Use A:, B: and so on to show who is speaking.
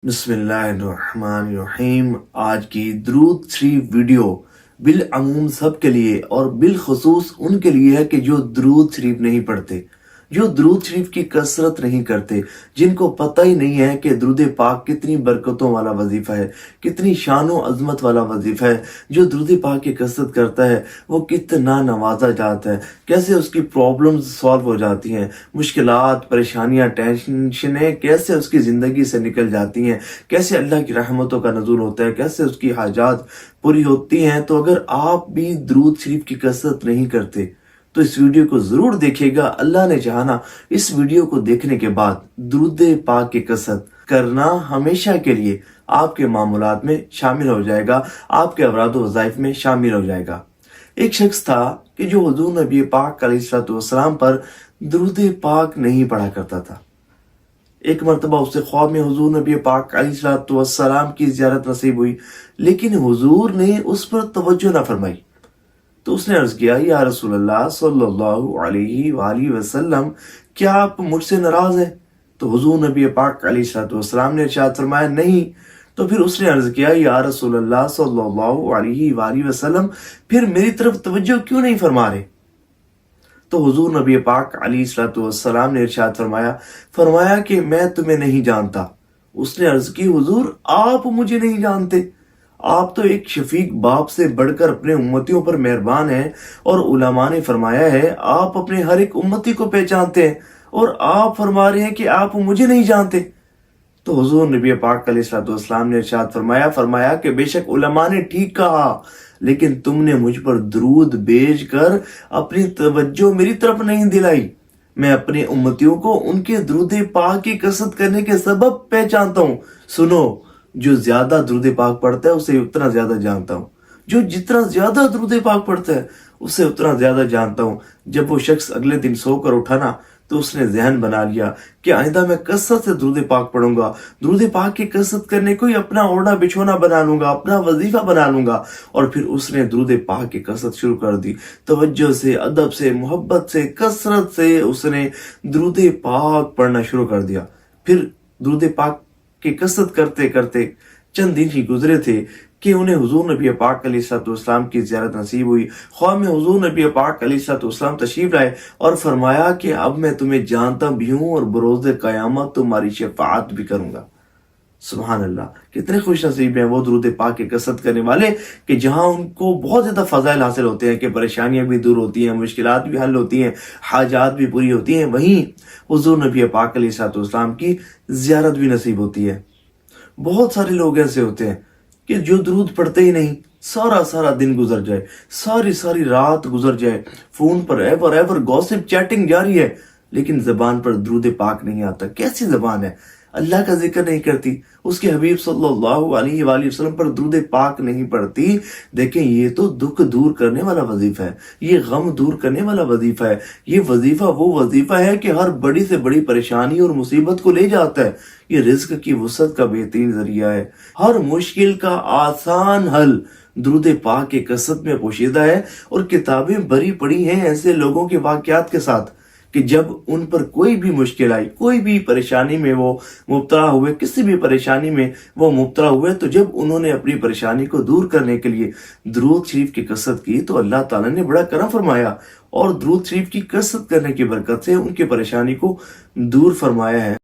A: بسم اللہ الرحمن الرحیم۔ آج کی درود شریف ویڈیو بالعموم سب کے لیے اور بالخصوص ان کے لیے ہے کہ جو درود شریف نہیں پڑھتے، جو درود شریف کی کثرت نہیں کرتے، جن کو پتہ ہی نہیں ہے کہ درود پاک کتنی برکتوں والا وظیفہ ہے، کتنی شان و عظمت والا وظیفہ ہے۔ جو درود پاک کی کثرت کرتا ہے وہ کتنا نوازا جاتا ہے، کیسے اس کی پرابلمز سالو ہو جاتی ہیں، مشکلات، پریشانیاں، ٹینشنیں کیسے اس کی زندگی سے نکل جاتی ہیں، کیسے اللہ کی رحمتوں کا نزول ہوتا ہے، کیسے اس کی حاجات پوری ہوتی ہیں۔ تو اگر آپ بھی درود شریف کی کثرت نہیں کرتے تو اس ویڈیو کو ضرور دیکھے گا۔ اللہ نے چاہنا اس ویڈیو کو دیکھنے کے بعد درود پاک کی کثرت کرنا ہمیشہ کے لیے آپ کے معمولات میں شامل ہو جائے گا، آپ کے اوراد و وظائف میں شامل ہو جائے گا۔ ایک شخص تھا کہ جو حضور نبی پاک علیہ الصلوۃ والسلام پر درود پاک نہیں پڑھا کرتا تھا۔ ایک مرتبہ اسے خواب میں حضور نبی پاک علیہ الصلوۃ والسلام کی زیارت نصیب ہوئی، لیکن حضور نے اس پر توجہ نہ فرمائی۔ تو اس نے عرض کیا، یا رسول اللہ صلی اللہ علیہ وآلہ وسلم، کیا آپ مجھ سے ناراض ہیں؟ تو حضور نبی پاک علیہ الصلوۃ والسلام نے ارشاد فرمایا، نہیں۔ تو پھر اس نے عرض کیا، یا رسول اللہ صلی اللہ علیہ وآلہ وسلم، پھر میری طرف توجہ کیوں نہیں فرما رہے؟ تو حضور نبی پاک علیہ الصلوۃ والسلام نے ارشاد فرمایا کہ میں تمہیں نہیں جانتا۔ اس نے عرض کی، حضور آپ مجھے نہیں جانتے؟ آپ تو ایک شفیق باپ سے بڑھ کر اپنے امتیوں پر مہربان ہیں، اور علماء نے فرمایا ہے آپ اپنے ہر ایک امتی کو پہچانتے ہیں، اور آپ فرما رہے ہیں کہ آپ مجھے نہیں جانتے۔ تو حضور نبی پاک علیہ الصلوۃ والسلام نے ارشاد فرمایا کہ بے شک علماء نے ٹھیک کہا، لیکن تم نے مجھ پر درود بھیج کر اپنی توجہ میری طرف نہیں دلائی۔ میں اپنے امتیوں کو ان کے درود پاک کی کثرت کرنے کے سبب پہچانتا ہوں۔ سنو، جو زیادہ درود پاک پڑھتا ہے اسے اتنا زیادہ جانتا ہوں، جو جتنا زیادہ درود پاک پڑھتا ہے اسے اتنا زیادہ جانتا ہوں۔ جب وہ شخص اگلے دن سو کر اٹھا نا تو اس نے ذہن بنا لیا کہ آئندہ میں کثرت سے درود پاک پڑھوں گا، درود پاک کی کثرت کرنے کو ہی اپنا اوڑھنا بچھونا بنا لوں گا، اپنا وظیفہ بنا لوں گا۔ اور پھر اس نے درود پاک کی کثرت شروع کر دی، توجہ سے، ادب سے، محبت سے، کثرت سے اس نے درود پاک پڑھنا شروع کر دیا۔ پھر درود پاک کی کثرت کرتے کرتے چند دن ہی گزرے تھے کہ انہیں حضور نبی پاک علیہ الصلوۃ والسلام کی زیارت نصیب ہوئی۔ خواب میں حضور نبی پاک علیہ الصلوۃ والسلام تشریف لائے اور فرمایا کہ اب میں تمہیں جانتا بھی ہوں اور بروز قیامت تمہاری شفاعت بھی کروں گا۔ سبحان اللہ، کتنے خوش نصیب ہیں وہ درود پاک کی کثرت کرنے والے کہ جہاں ان کو بہت زیادہ فضائل حاصل ہوتے ہیں، کہ پریشانیاں بھی دور ہوتی ہیں، مشکلات بھی حل ہوتی ہیں، حاجات بھی پوری ہوتی ہیں، وہیں حضور نبی پاک علیہ الصلوۃ والسلام کی زیارت بھی نصیب ہوتی ہے۔ بہت سارے لوگ ایسے ہوتے ہیں کہ جو درود پڑھتے ہی نہیں، سارا دن گزر جائے، ساری رات گزر جائے، فون پر ایور گوسپ چیٹنگ جاری ہے، لیکن زبان پر درود پاک نہیں آتا۔ کیسی زبان ہے؟ اللہ کا ذکر نہیں کرتی، اس کے حبیب صلی اللہ علیہ وآلہ وسلم پر درود پاک نہیں پڑھتی۔ دیکھیں، یہ تو دکھ دور کرنے والا وظیفہ ہے، یہ غم دور کرنے والا وظیفہ ہے، یہ وظیفہ وہ وظیفہ ہے کہ ہر بڑی سے بڑی پریشانی اور مصیبت کو لے جاتا ہے۔ یہ رزق کی وسعت کا بہترین ذریعہ ہے، ہر مشکل کا آسان حل درود پاک کی کثرت میں پوشیدہ ہے۔ اور کتابیں بھری پڑی ہیں ایسے لوگوں کے واقعات کے ساتھ کہ جب ان پر کوئی بھی مشکل آئی، کوئی بھی پریشانی میں وہ مبتلا ہوئے، کسی بھی پریشانی میں وہ مبتلا ہوئے، تو جب انہوں نے اپنی پریشانی کو دور کرنے کے لیے درود شریف کی کثرت کی تو اللہ تعالیٰ نے بڑا کرم فرمایا، اور درود شریف کی کثرت کرنے کی برکت سے ان کی پریشانی کو دور فرمایا ہے۔